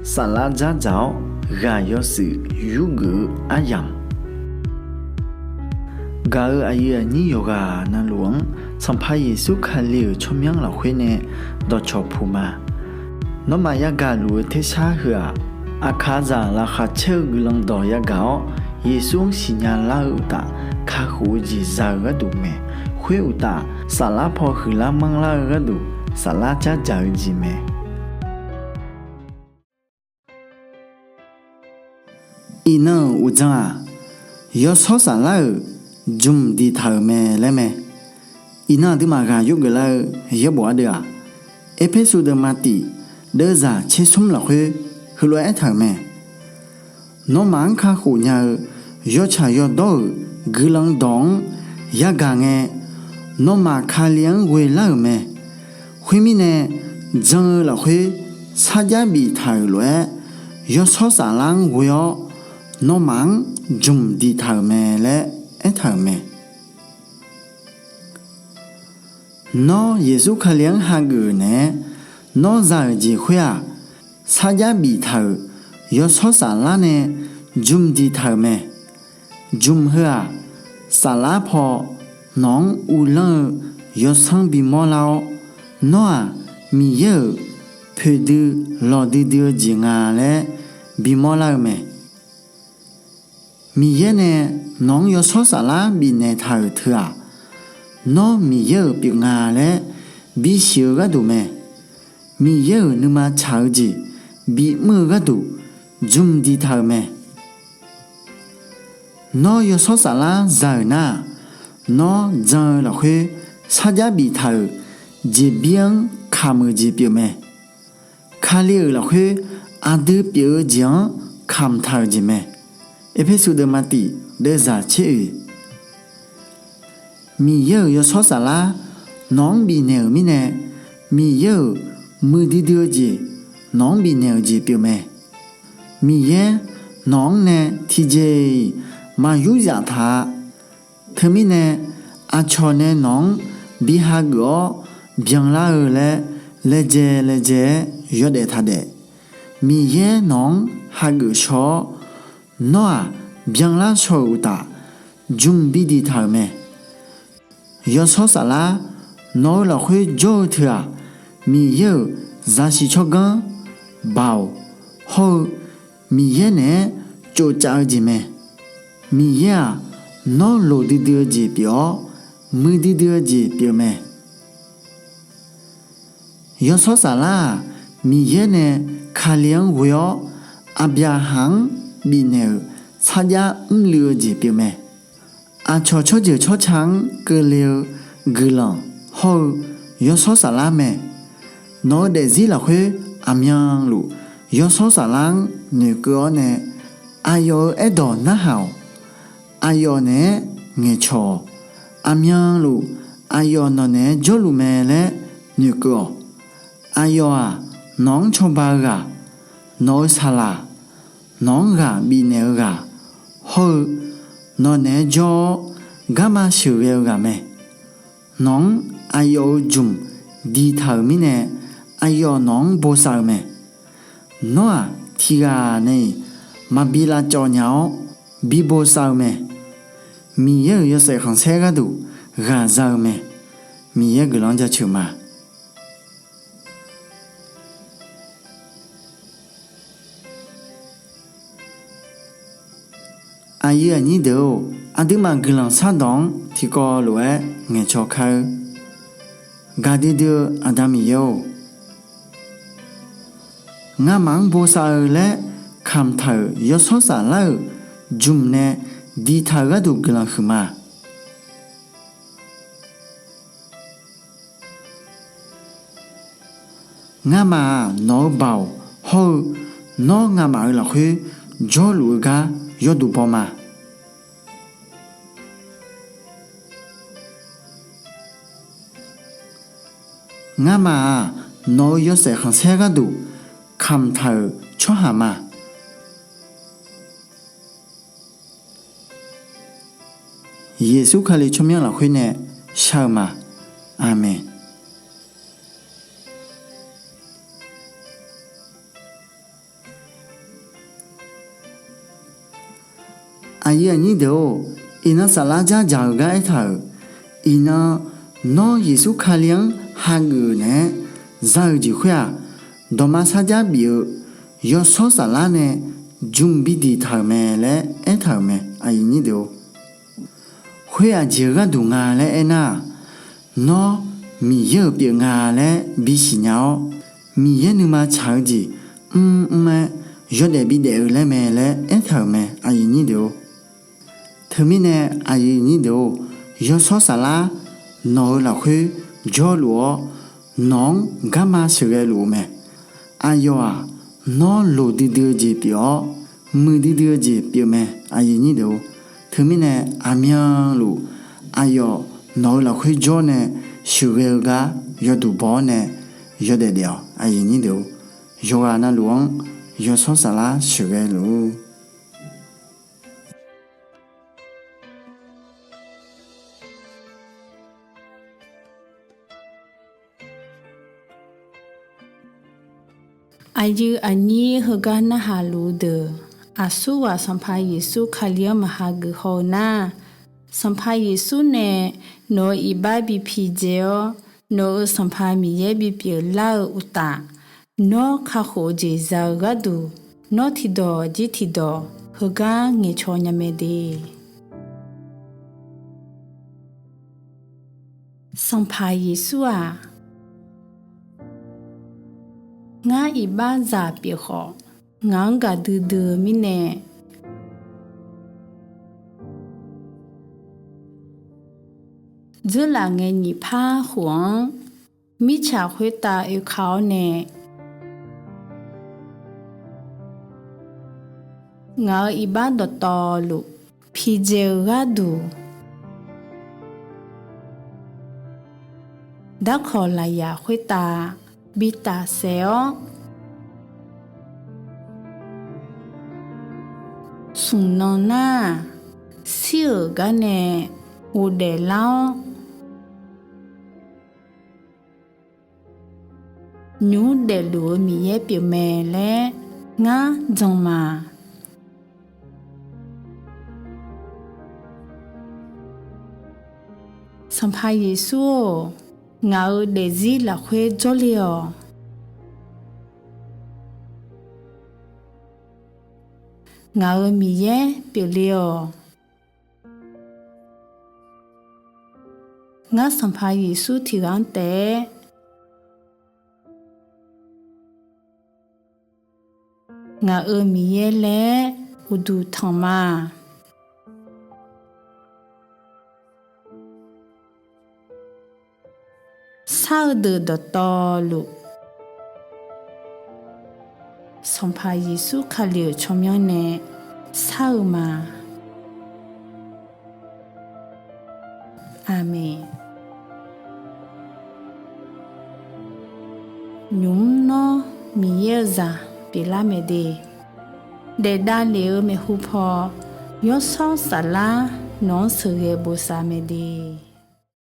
萨拉扎早噶要是如果阿样，噶阿爷你有噶那龙，从怕耶稣看了出名了会呢，到超普嘛，那么呀噶路贴下去啊，阿卡扎拉哈车个人到呀搞，耶稣是伢拉乌达，卡胡子扎个度咩，会乌达萨拉破去拉蒙拉个度，萨拉扎早子咩。伊呢有怎啊？要炒啥啦？种地头咩嘞咩？伊呢对嘛个有个啦，也不的啊。一批数的马地，得咋切松了去，去来一头咩？侬忙卡胡伢，要吃要多，个人当也干个，侬嘛卡连回来咩？回面呢，整了去，参加比头来，要炒啥啦？我要。nó mang dùng đi thở mẹ lẽ thở mẹ nó Giêsu khai liang hai người nè nó giờ gì khoe sa giá bị thở yo số xả lá nè dùng đi thở mẹ dùng hơ xả lá phò nón u lơ yo sang bị mò lao nó mi yơ phê đưa lò đưa gì ngà lẽ bị mò lao mẹ mi ye nè nong yo so sa la bi ne thao thua no mi ye bi nga le bi xiu ga du me mi ye nu ma chao ji bi mu ga du zum di thao me no yo so sa la za na no za la hui sa ja bi thao ji biang kha mu ji pi me kha li la hui a de pi jiang kham thao ji me一批数的马地得咋去？米有要炒啥啦？农比牛米呢？米有没得多子，农比牛子表妹。米耶农呢？提着马有养他，他们呢？阿乔呢农比哈个变拉尔嘞，来接要得他的。米耶农哈个乔。nó à biang la sầu ta dùng bi đi thở mẹ yo so sa la nó là khuê jo thưa mi yo za si cho gan bao ho mi ye ne cho cha gì mẹ mi ye nó lo đi đưa gì biểu mới đi đưa gì biểu mẹ yo so sa la mi ye ne khá liang huyo abia hang bị nèo tham gia lừa gì biểu mẹ à cho giờ cho trắng cơ liều gừ lòng hô yo so xả la mẹ nó để gì là khuê yang lụ yo so xả lang nếu cứ nè ayo ở đó na hảo ayo nè nghe cho yang lụ ayo nó nè cho lụ mẹ lẽ nếu cứ ayo à nón cho ba gà nói xa là nón gà bị nèo gà hơ nó nè cho gà mà sửa veo gà mẹ nón ayo dùng đi thở mi nè ayo nón bố sao mẹ nó à thì gà này mà bị là cho nhau bị bố sao mẹ mi yo sẽ không xe gà đủ gà sao mẹ mi cái lòng cho chịu mà ai ở nhị đâu, anh đi mang cái lòng sáng đón thì có lúa nghe cho khâu, gà đi đưa anh đam yêu, ngã mang bố sao lẽ kham thở yo so sa lâu, zum nè đi thở cái đủ cái lòng khử mà, ngã mà nó bảo hô nó ngã mà là khuê cho lúa gà yo đủ bao mà ngã mà nó yo sẽ không xe cái đủ kham thở cho hà mà Giêsu khai lý cho miệng là khuê nè sao mà Amen. 阿爷你都，伊那萨拉家家个一头，伊那那耶稣卡良哈个呢，早就会啊，多玛萨家表，要说萨拉呢，准备的头咩嘞，一头咩，阿爷你都，会啊，这个东啊嘞，那，那米有表啊嘞，比西鸟，米也那么超级，咩，要得比得嘞咩嘞，一头咩，阿爷你都。thứ mi nè ai nhỉ đâu do số xả lá nói là khuya do lúa nón gamma sợi gai lúa mẹ ai do à nó lúa đi đưa gì biểu mưa đi đưa gì biểu mẹ ai nhỉ đâu thứ mi nè ai miang lúa ai do nói là khuya do nè sợi gai ga do đủ bó nè do để đeo ai nhỉ đâu do à na luống do số xả lá sợi gai lúa Ayu ani hagana halude asuwa sampai Yesu kalia mahagu hona sampai Yesu ne no ibabi pijeo no sampai miye bipi la uta no kaho je zagadu no tido jitido haga nge chonya mede sampai Yesu a nga iba za pi ho nga ga du mi ne zula nge ni pha huang mi cha hui ta e khao ne nga iba do to lu phi je ga du da kho la ya hui ta Bita seo Sunona Siu gane Ude lao Nhu de lu mi ye piu me le Nga zong ma Sampai Yesu Ngao de zi la khuê cho liò Ngao mi ye biểu liò Nga sampai Yesu thì gắn tế Ngao mi ye le udu thang ma Sao de do to lu Sampai Yesu khalio chomyang ne sao ma Amen Nhung no mi ye za pila me de da leo me hu pho yo so sala non se ge bo sa me de